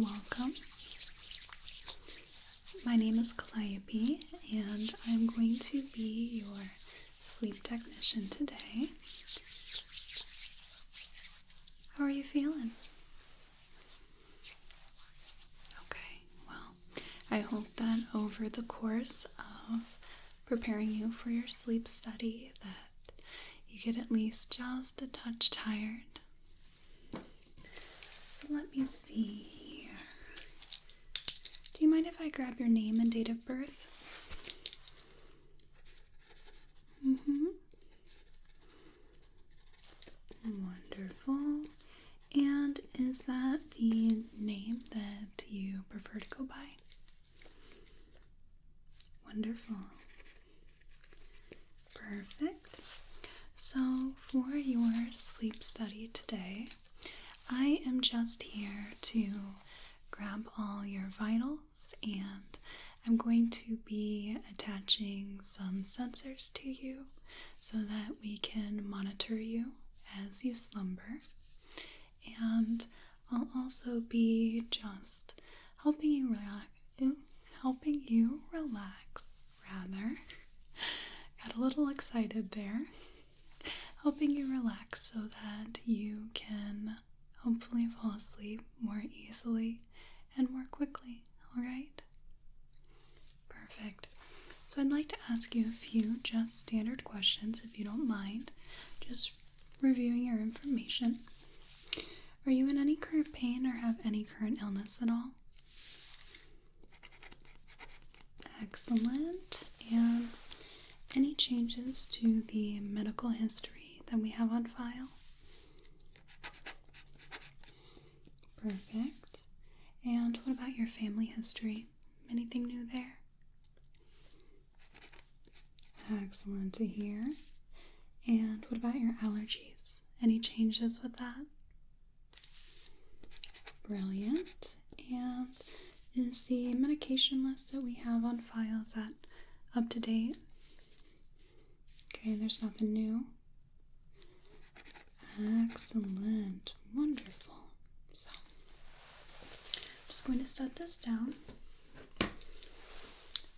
welcome. My name is Calliope, and I'm going to be your sleep technician today. How are you feeling? Okay, well, I hope that over the course of preparing you for your sleep study that you get at least just a touch tired. So let me see here. Do you mind if I grab your name and date of birth? Wonderful. And is that the name that you prefer to go by? Wonderful. Perfect. So for your sleep study today, I am just here to grab all your vitals, and I'm going to be attaching some sensors to you so that we can monitor you as you slumber. And I'll also be just helping you relax. Got a little excited there. Helping you relax so that you can hopefully fall asleep more easily and more quickly, alright? Perfect. So I'd like to ask you a few just standard questions if you don't mind. Just reviewing your information. Are you in any current pain or have any current illness at all? Excellent. And any changes to the medical history that we have on file? Perfect. And what about your family history? Anything new there? Excellent to hear. And what about your allergies? Any changes with that? Brilliant. And is the medication list that we have on file, is that up to date? Okay, there's nothing new. Excellent. Wonderful. So, I'm just going to set this down.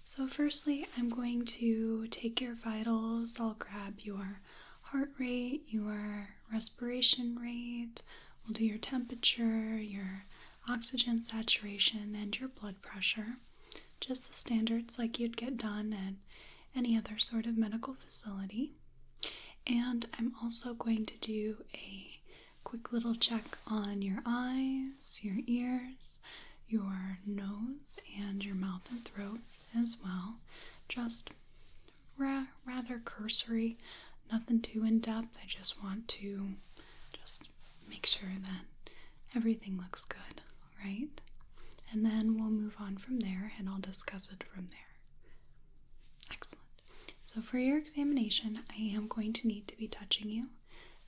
So firstly, I'm going to take your vitals. I'll grab your heart rate, your respiration rate. We'll do your temperature, your oxygen saturation, and your blood pressure. Just the standards like you'd get done at any other sort of medical facility. And I'm also going to do a quick little check on your eyes, your ears, your nose, and your mouth and throat as well. Just rather cursory, nothing too in-depth. I just want to just make sure that everything looks good, right? And then we'll move on from there and I'll discuss it from there. Excellent. So for your examination, I am going to need to be touching you.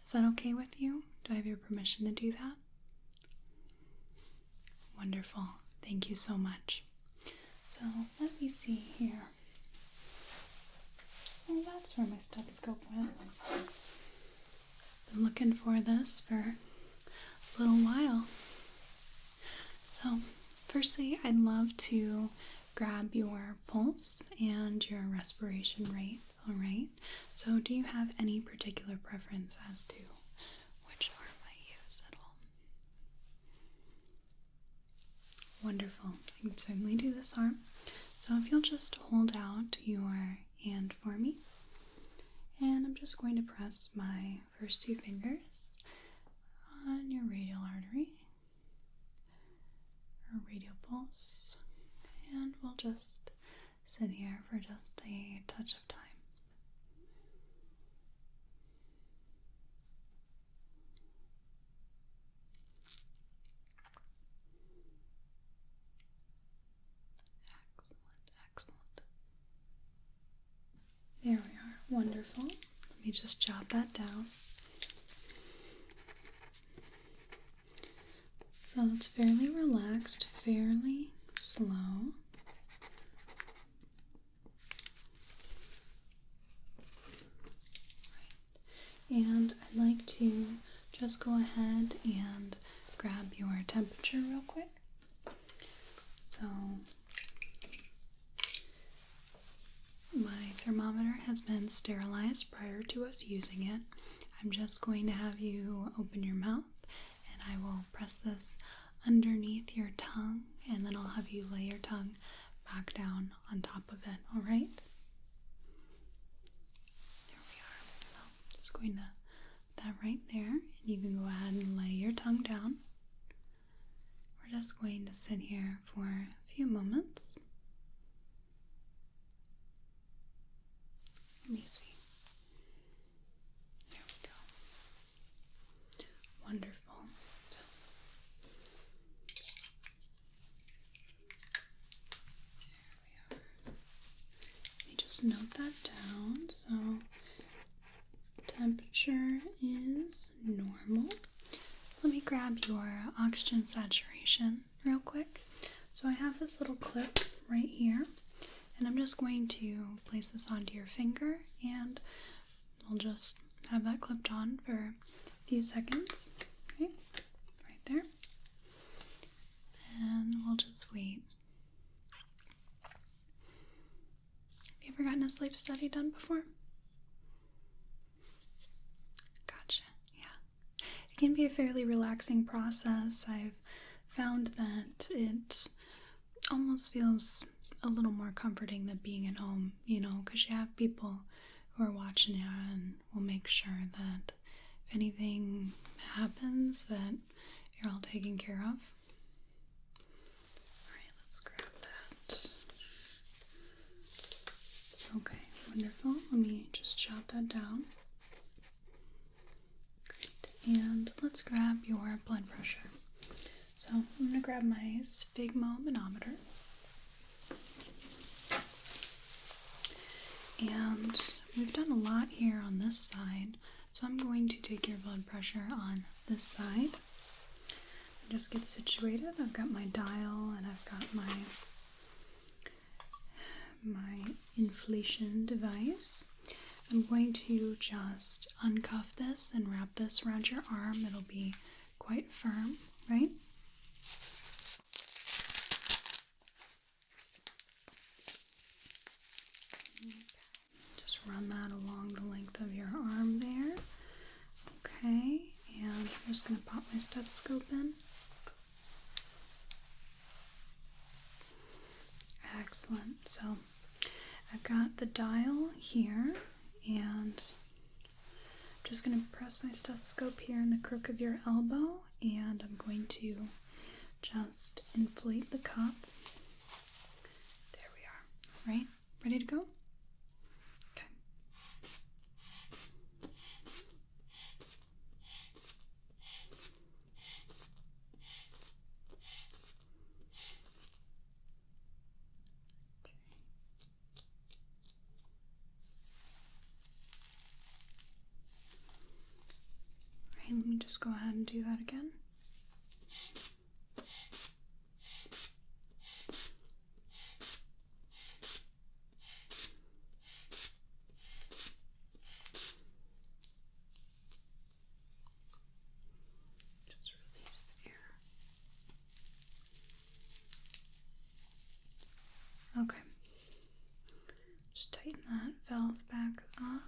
Is that okay with you? Do I have your permission to do that? Wonderful. Thank you so much. So let me see here. Oh, that's where my stethoscope went. Been looking for this for a little while. So firstly, I'd love to grab your pulse and your respiration rate, alright? So do you have any particular preference as to which arm I use at all? Wonderful. I can certainly do this arm. So if you'll just hold out your hand for me, and I'm just going to press my first two fingers on your radial artery, or radial pulse, and we'll just sit here for just a touch of time. Excellent. There we are. Wonderful. Let me just jot that down. So it's fairly relaxed, fairly slow. And I'd like to just go ahead and grab your temperature real quick. So my thermometer has been sterilized prior to us using it. I'm just going to have you open your mouth and I will press this underneath your tongue, and then I'll have you lay your tongue back down on top of it, alright? There we are. So just going to put that right there, and you can go ahead and lay your tongue down. We're just going to sit here for a few moments. Let me see. There we go. Wonderful. There we are. Let me just note that down. So, temperature is normal. Let me grab your oxygen saturation real quick. So I have this little clip right here, and I'm just going to place this onto your finger, and we'll just have that clipped on for a few seconds. Okay, right there. And we'll just wait. Have you ever gotten a sleep study done before? Gotcha, yeah. It can be a fairly relaxing process. I've found that it almost feels a little more comforting than being at home, you know, because you have people who are watching you and will make sure that if anything happens that you're all taken care of. Alright, let's grab that. Okay, wonderful. Let me just jot that down. Great. And let's grab your blood pressure. So I'm going to grab my sphygmomanometer. And we've done a lot here on this side, so I'm going to take your blood pressure on this side. Just get situated. I've got my dial and I've got my inflation device. I'm going to just uncuff this and wrap this around your arm. It'll be quite firm, right? Just run that along the length of your arm there. Okay, and I'm just going to pop my stethoscope in. Excellent. So I've got the dial here, and I'm just going to press my stethoscope here in the crook of your elbow, and I'm going to just inflate the cup. There we are. Right? Ready to go? Okay. Alright, let me just go ahead and do that again. Just release the air. Okay. Just tighten that valve back up.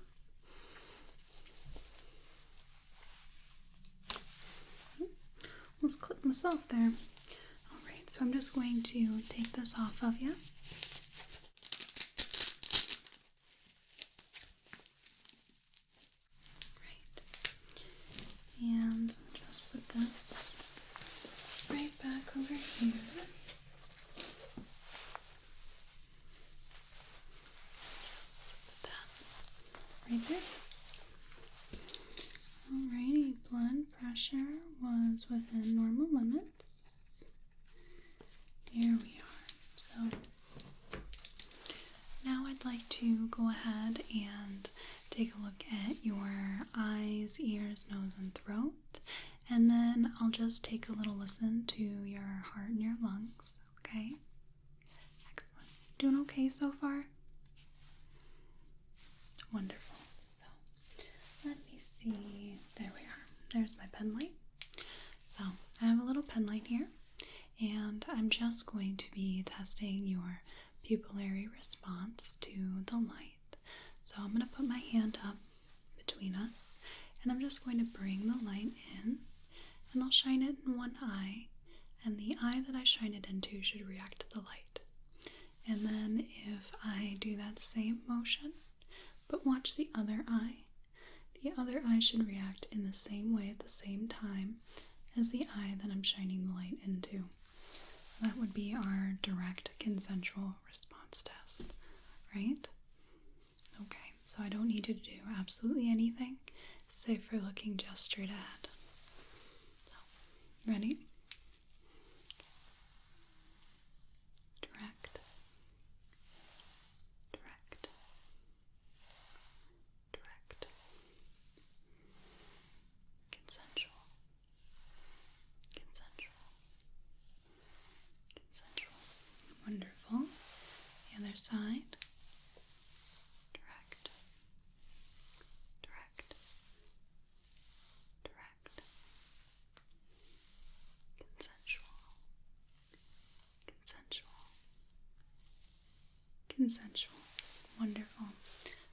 Almost clipped myself there. Alright, so I'm just going to take this off of you. Right. And just put this right back over here. Just put that right there. Alrighty, blood pressure was within normal limits. There we are. So now I'd like to go ahead and take a look at your eyes, ears, nose, and throat. And then I'll just take a little listen to your heart and your lungs, okay? Excellent. Doing okay so far? Wonderful. So let me see. There we are. There's my pen light. So I have a little pen light here, and I'm just going to be testing your pupillary response to the light. So I'm going to put my hand up between us, and I'm just going to bring the light in, and I'll shine it in one eye, and the eye that I shine it into should react to the light. And then if I do that same motion, but watch the other eye should react in the same way at the same time as the eye that I'm shining the light into. That would be our direct consensual response test, right? Okay, so I don't need you to do absolutely anything save for looking just straight ahead. So, ready? Direct. Direct. Direct. Consensual. Consensual. Consensual. Wonderful. The other side. Direct. Direct. Direct. Consensual. Consensual. Consensual. Wonderful.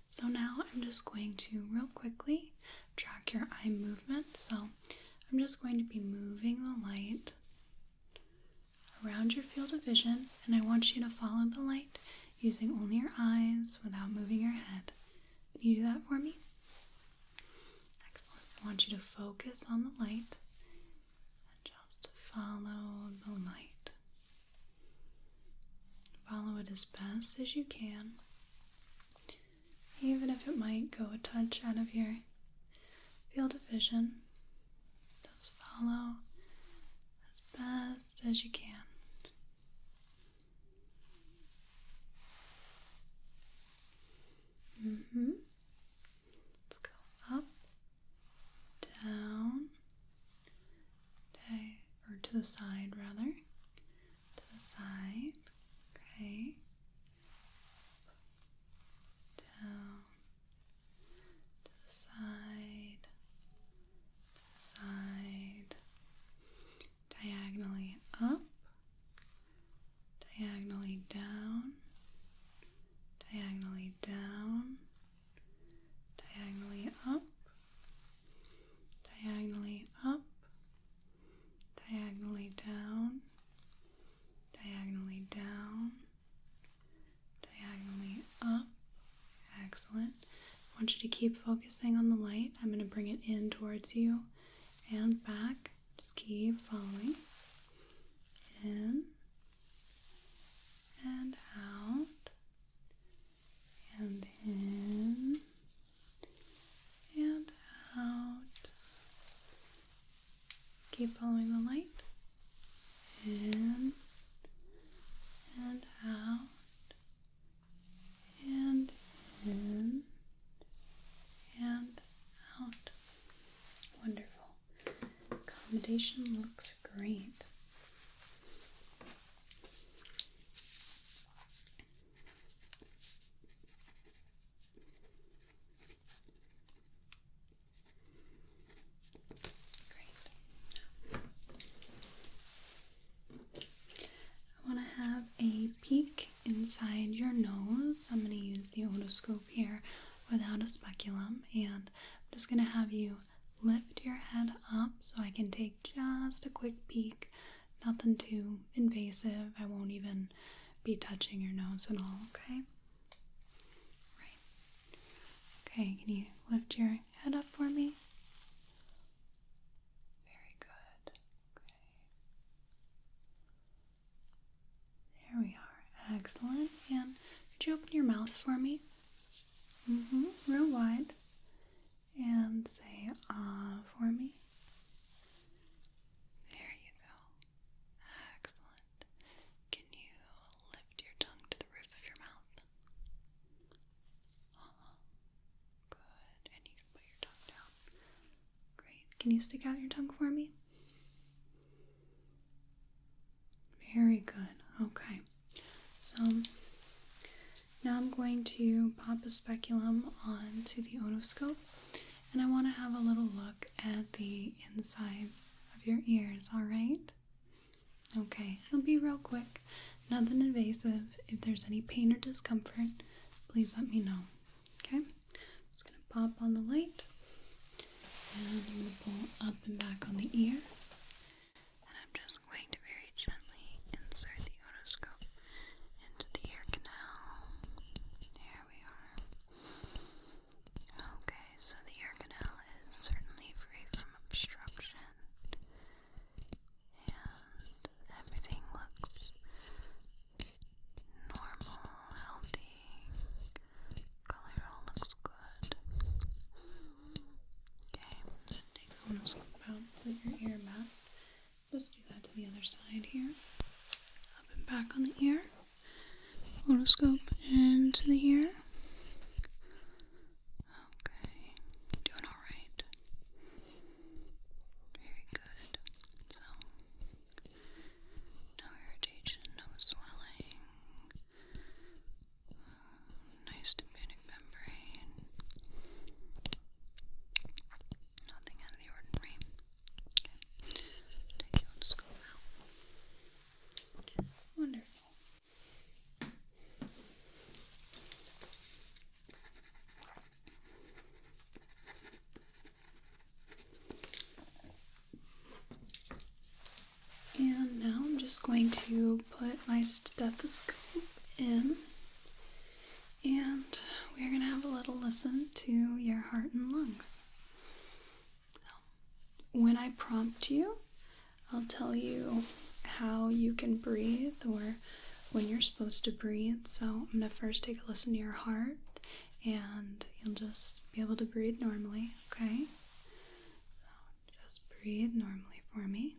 So now I'm just going to real quickly track your eye movement. So I'm just going to be moving the light around your field of vision, and I want you to follow the light using only your eyes without moving your head. Can you do that for me? Excellent. I want you to focus on the light and just follow the light. Follow it as best as you can, even if it might go a touch out of your field of vision. Just follow as best as you can. Let's go up, down, okay, or to the side rather, to the side, okay, down, to the side, diagonally up, diagonally down, diagonally down, diagonally up, diagonally up, diagonally down, diagonally down, diagonally up. Excellent. I want you to keep focusing on the light. I'm going to bring it in towards you and back. Just keep following. In and out, and in and out. Keep following the light. In and out, and in and out. Wonderful. Accommodation looks great. Have a peek inside your nose. I'm going to use the otoscope here without a speculum, and I'm just going to have you lift your head up so I can take just a quick peek. Nothing too invasive. I won't even be touching your nose at all, okay? Right. Okay, can you lift your head up for me? Very good. Okay. There we are. Excellent. And could you open your mouth for me? Real wide. And say ah for me. There you go. Excellent. Can you lift your tongue to the roof of your mouth? Good. And you can put your tongue down. Great. Can you stick out your tongue for me? Very good. Okay. So now I'm going to pop a speculum onto the otoscope, and I want to have a little look at the insides of your ears, all right? Okay, it'll be real quick, nothing invasive. If there's any pain or discomfort, please let me know. Okay, I'm just gonna pop on the light, and I'm gonna pull up and back on the ear, and I'm just going to very gently insert the otoscope into the ear canal. There we are. Okay, so the ear canal is certainly free from obstruction, and everything looks normal, healthy. Color all looks good. Okay, take the otoscope out, put your ear back. Let's do that to the other side here. Up and back on the ear. Otoscope into the ear. Okay, doing alright. Very good. So, no irritation, no swelling. Nice tympanic membrane. Nothing out of the ordinary. Okay, take the otoscope out. Wonderful. And now I'm just going to put my stethoscope in, and we're going to have a little listen to your heart and lungs. So, when I prompt you, I'll tell you how you can breathe or when you're supposed to breathe. So I'm going to first take a listen to your heart, and you'll just be able to breathe normally, okay? So just breathe normally for me.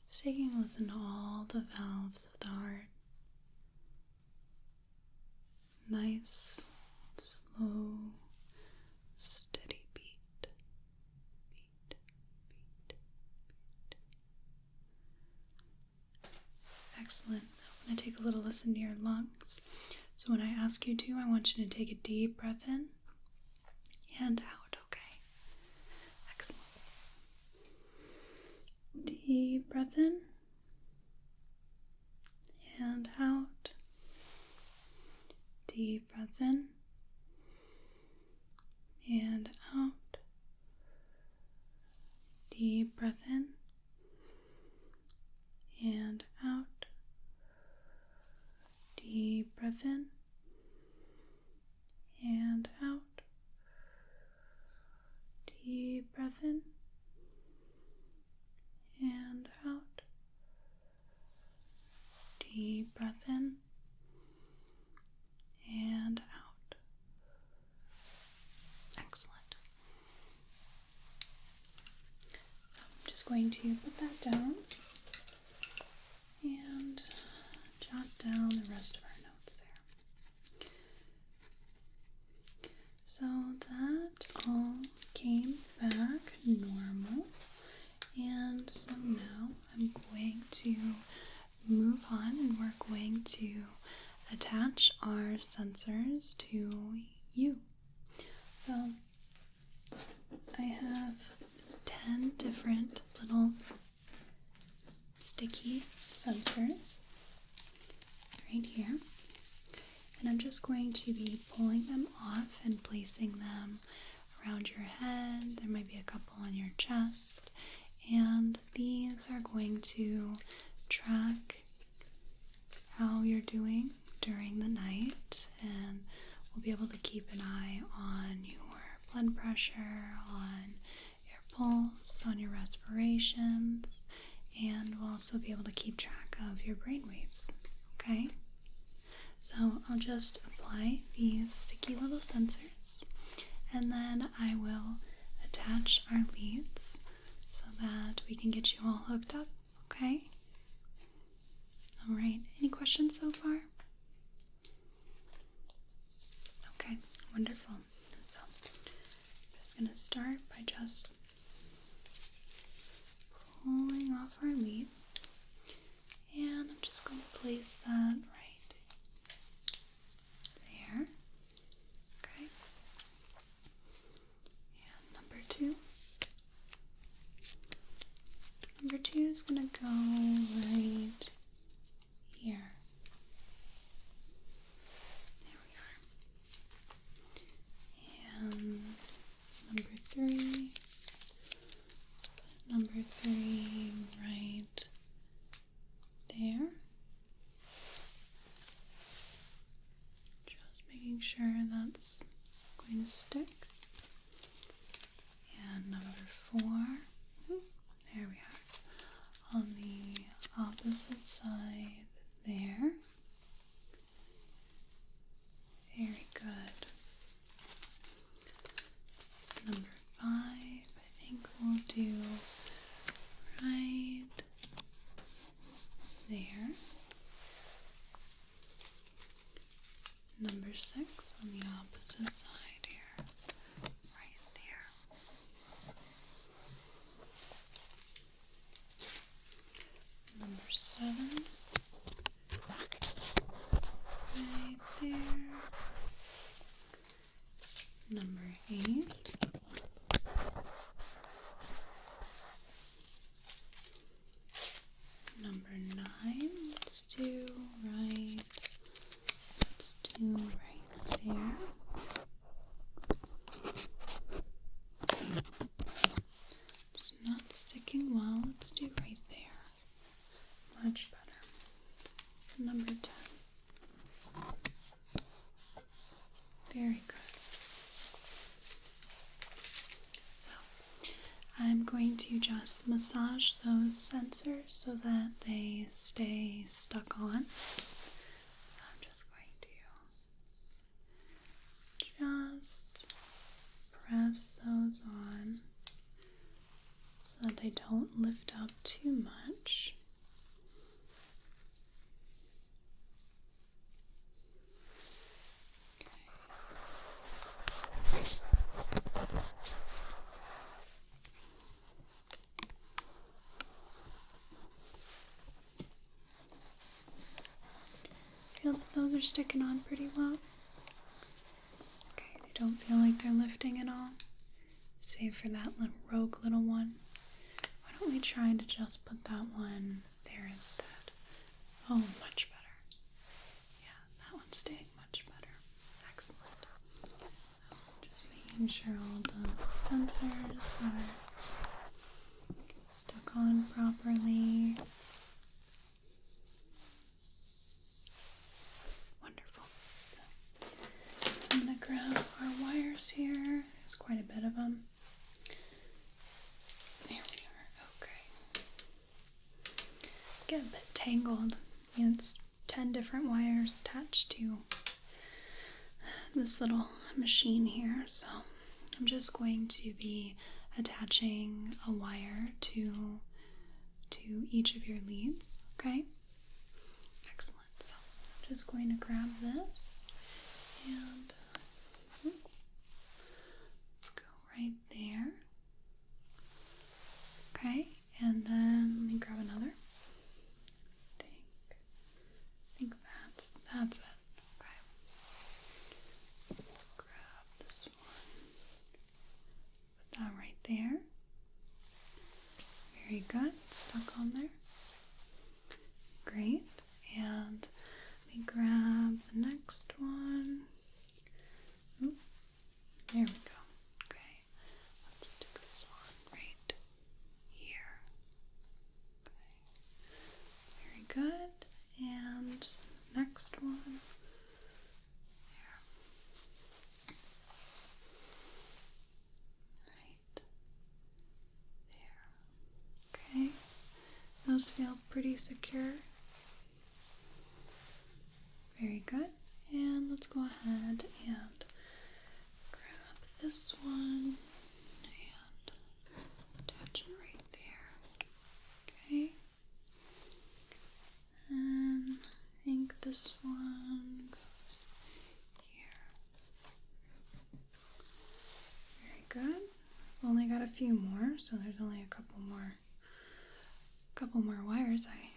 Just taking a listen to all the valves of the heart. Nice, slow, steady beat. Beat, beat, beat. Excellent. I'm going to take a little listen to your lungs. So when I ask you to, I want you to take a deep breath in and out, okay? Excellent. Deep breath in and out. Deep breath in and out. Deep breath in and out. Deep breath in and out. Deep breath in and out. Deep breath in and out. Excellent. So I'm just going to put that down and jot down the rest of our notes there. So that all came back normal, and so now I'm going to move on, and we're going to attach our sensors to you. So I have 10 different little sticky sensors right here, and I'm just going to be pulling them off and placing them around your head. There might be a couple on your chest, and these are going to track how you're doing during the night, and we'll be able to keep an eye on your blood pressure, on your pulse, on your respirations, and we'll also be able to keep track of your brain waves, okay? So I'll just apply these sticky little sensors, and then I will attach our leads so that we can get you all hooked up, okay? Alright, any questions so far? Okay, wonderful. So I'm just going to start by just pulling off our lead, and I'm just going to place that right there. Okay. And number 2. 2 is going to go right here. There we are. And number 3. Let's put number 3 right there. Just making sure that's going to stick. And number 4. There we are. On the opposite side there. Very good. Number 5, I think we'll do right there. Number 6 on the opposite side here. Right there. Number 7. Right there. Number 8. Number 9. Let's do right. Let's do right there. It's not sticking well. Let's do right there. Much better. Number 10. Very good. So, I'm going to just massage those sensors so that they stay stuck on. I'm just going to just press those on so that they don't lift up too much. Feel that those are sticking on pretty well. Okay, they don't feel like they're lifting at all. Save for that little rogue little one. Why don't we try to just put that one there instead? Oh, much better. Yeah, that one's staying much better. Excellent. Just making sure all the sensors are stuck on properly. Wonderful. So, I'm going to grab our wires here. There's quite a bit of them. There we are. Okay. Get a bit tangled. It's 10 different wires attached to this little machine here. So I'm just going to be attaching a wire to each of your leads. Okay? Excellent. So I'm just going to grab this and let's go right there. Okay, and then let me grab another. I think that's it. Okay. Let's grab this one. Put that right there. Very good. Stuck on there. Great. And let me grab the next one. Oop. There we go. Okay. Let's stick this on right here. Okay. Very good. And next one. There. Right there. Okay. Those feel pretty secure. Very good. And let's go ahead and grab this one and attach it right there. Okay. And I think this one goes here. Very good. I've only got a few more, so there's only a couple more wires I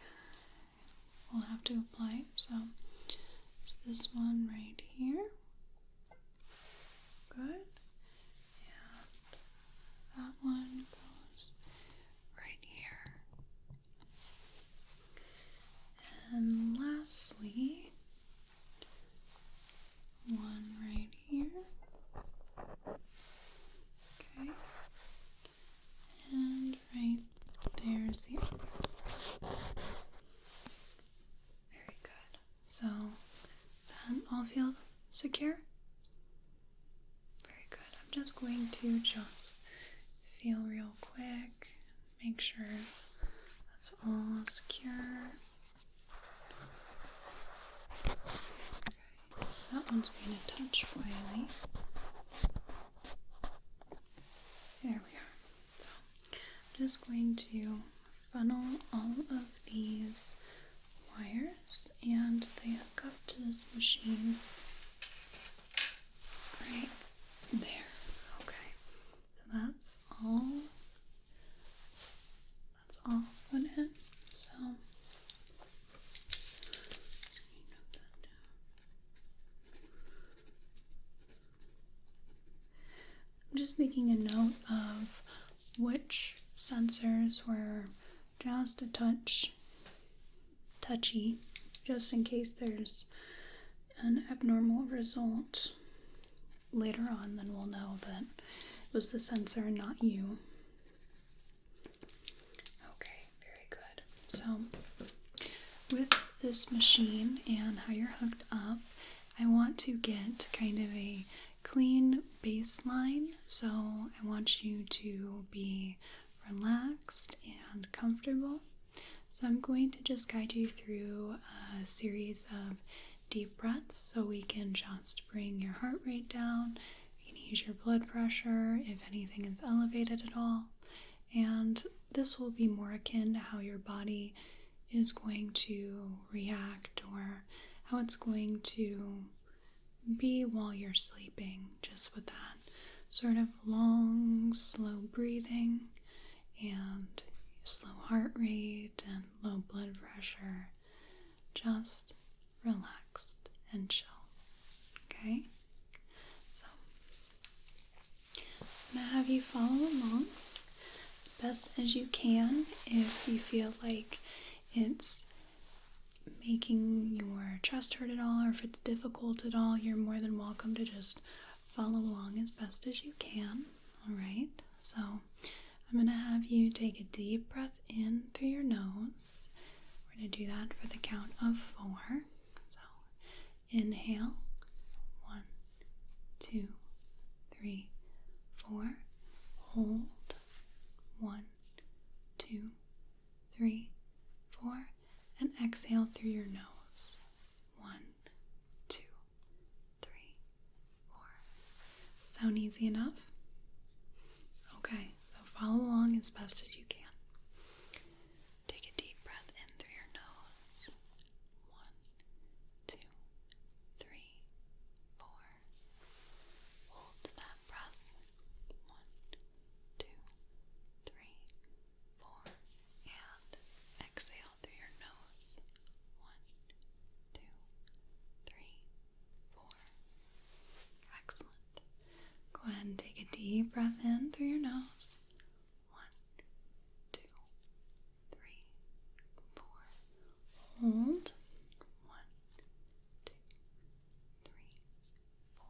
will have to apply. So there's this one right here. Good. And that one goes right here. all feel secure? Very good. I'm just going to feel real quick, make sure that's all secure. Okay. That one's being a touch wily. There we are. So I'm just going to funnel all of these wires and they hook up to this machine right there. Okay. So that's all went in. So I'm just making a note of which sensors were just a touchy, just in case there's an abnormal result later on, then we'll know that it was the sensor, not you. Okay, very good. So with this machine and how you're hooked up, I want to get kind of a clean baseline, so I want you to be relaxed and comfortable. So I'm going to just guide you through a series of deep breaths so we can just bring your heart rate down, we can ease your blood pressure if anything is elevated at all, and this will be more akin to how your body is going to react or how it's going to be while you're sleeping, just with that sort of long, slow breathing and slow heart rate and low blood pressure. Just relaxed and chill. Okay? So I'm going to have you follow along as best as you can. If you feel like it's making your chest hurt at all, or if it's difficult at all, you're more than welcome to just follow along as best as you can. Alright, so I'm going to have you take a deep breath in through your nose. We're going to do that for the count of 4. So inhale, 1, 2, 3, 4. Hold, 1, 2, 3, 4. And exhale through your nose. 1, 2, 3, 4. Sound easy enough? Okay, so follow along as best as you can. Take a deep breath in through your nose. 1, 2, 3, 4. Hold that breath. 1, 2, 3, 4. And exhale through your nose. 1, 2, 3, 4. Excellent. Go ahead and take a deep breath in through your nose. 1, 2, 3, 4. Hold. 1, 2, 3, 4.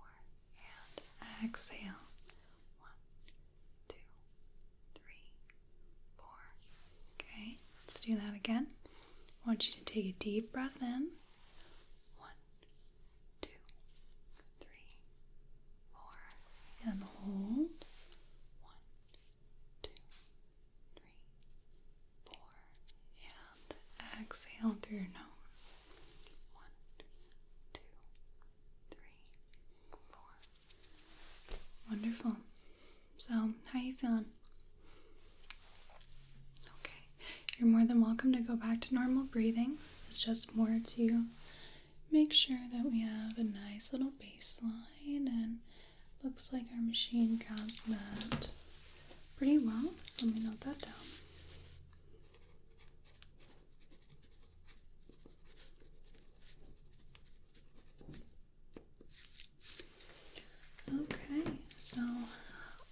And exhale. 1, 2, 3, 4. Okay, let's do that again. I want you to take a deep breath in. 1, 2, 3, 4. And hold. 1, 2, 3, 4. And exhale through your nose. 1, 2, 3, 4. Wonderful. So, how are you feeling? Okay. You're more than welcome to go back to normal breathing. This is just more to make sure that we have a nice little baseline, and looks like our machine got that pretty well, so let me note that down. Okay, so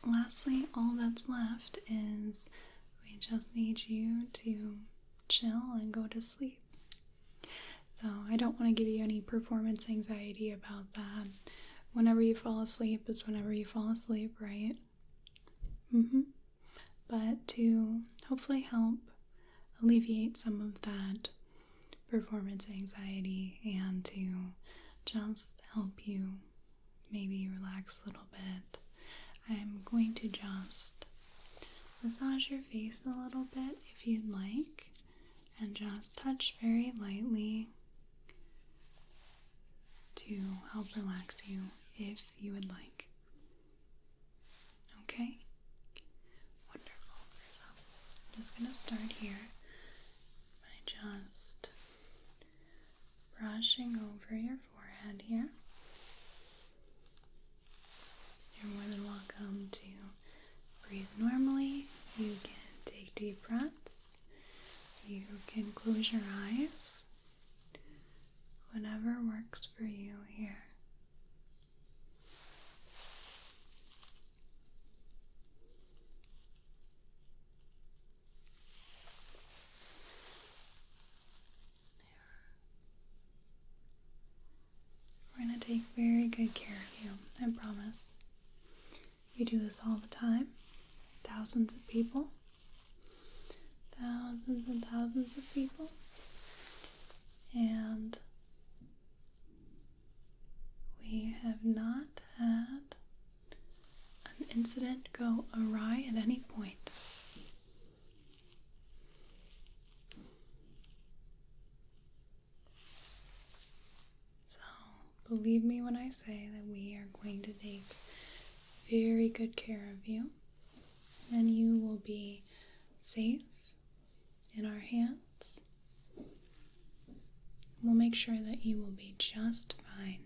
lastly, all that's left is we just need you to chill and go to sleep. So I don't want to give you any performance anxiety about that. Whenever you fall asleep is whenever you fall asleep, right? But to hopefully help alleviate some of that performance anxiety and to just help you maybe relax a little bit, I'm going to just massage your face a little bit if you'd like, and just touch very lightly to help relax you if you would like. Okay? Wonderful. So I'm just going to start here by just brushing over your forehead here. You're more than welcome to breathe normally. You can take deep breaths. You can close your eyes. Whatever works for you here. We're going to take very good care of you, I promise. You do this all the time. Thousands of people. Thousands and thousands of people. And we have not had an incident go awry at any point. So, believe me when I say that we are going to take very good care of you, and you will be safe in our hands. We'll make sure that you will be just fine.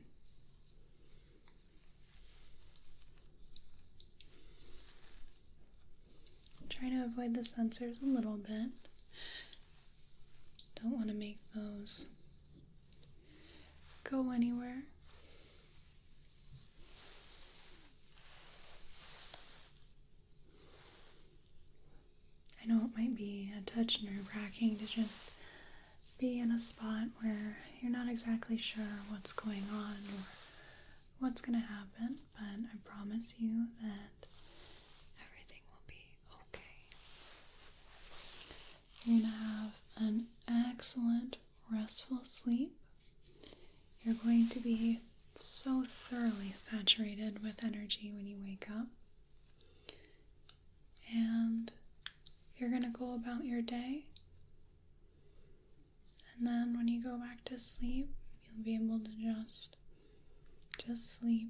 Try to avoid the sensors a little bit. Don't want to make those go anywhere. I know it might be a touch nerve-wracking to just be in a spot where you're not exactly sure what's going on or what's going to happen, but I promise you that everything will be okay. You're going to have an excellent, restful sleep. You're going to be so thoroughly saturated with energy when you wake up. And you're going to go about your day. And then when you go back to sleep, you'll be able to just sleep.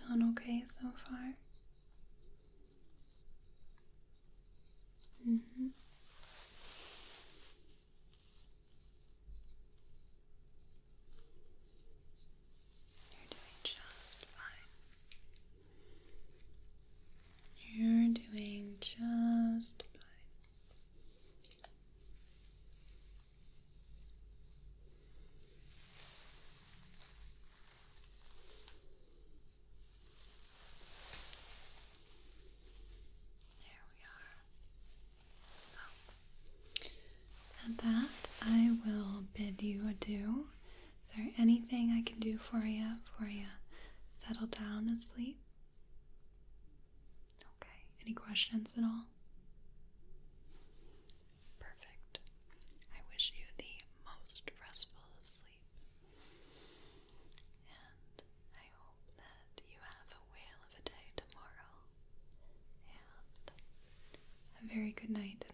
Feeling okay so far? Mm-hmm. You're doing just fine. You're doing just fine. There we are. At that, I will bid you adieu. Is there anything I can do for you settle down and sleep? Okay. Any questions at all? Perfect. I wish you the most restful of sleep. And I hope that you have a whale of a day tomorrow. And a very good night.